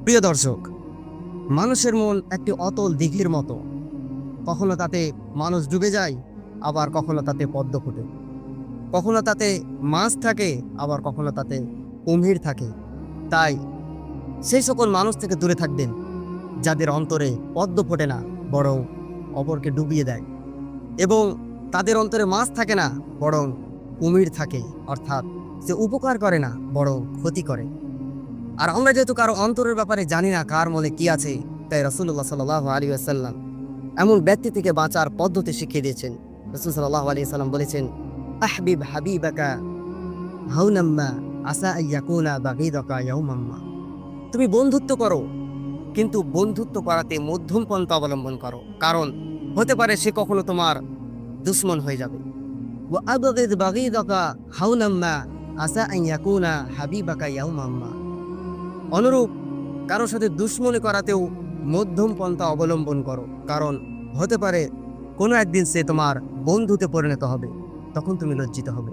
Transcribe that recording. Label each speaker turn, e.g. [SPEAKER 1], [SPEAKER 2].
[SPEAKER 1] প্রিয় দর্শক, মানুষের মন একটি অতল দিঘির মতো। কখনো তাতে মানুষ ডুবে যায়, আবার কখনো তাতে পদ্ম ফোটে। কখনো তাতে মাছ থাকে, আবার কখনো তাতে কুমির থাকে। তাই সেই সকল মানুষ থেকে দূরে থাকবেন যাদের অন্তরে পদ্ম ফোটে না, বরং অপরকে ডুবিয়ে দেয়। এবং তাদের অন্তরে মাছ থাকে না, বরং কুমির থাকে, অর্থাৎ সে উপকার করে না, বরং ক্ষতি করে। আর আমরা যেহেতু কারো অন্তরের ব্যাপারে জানি না কার মনে কি আছে, তাই রাসূলুল্লাহ সাল্লাল্লাহু আলাইহি ওয়াসাল্লাম এমন ব্যক্তি থেকে বাঁচার পদ্ধতি শিখিয়ে দিয়েছেন। রাসূল সাল্লাল্লাহু আলাইহি ওয়াসাল্লাম বলেছেন, আহবিব হাবিবাকা হাউনাম্মা আসা আইয়াকুনা বাগীদাকা ইয়াউমাম্মা। তুমি বন্ধুত্ব করো, কিন্তু বন্ধুত্ব করাতে মধ্যম পন্থা অবলম্বন করো, কারণ হতে পারে সে কখনো তোমার দুশ্মন হয়ে যাবে। ওয়া আবগিদ বাগীদাকা হাউনাম্মা আসা আইয়াকুনা হাবিবাকা ইয়াউমাম্মা। অনুরূপ কারোর সাথে দুশ্মনী করাতেও মধ্যম পন্থা অবলম্বন করো, কারণ হতে পারে কোনো একদিন সে তোমার বন্ধুতে পরিণত হবে, তখন তুমি লজ্জিত হবে।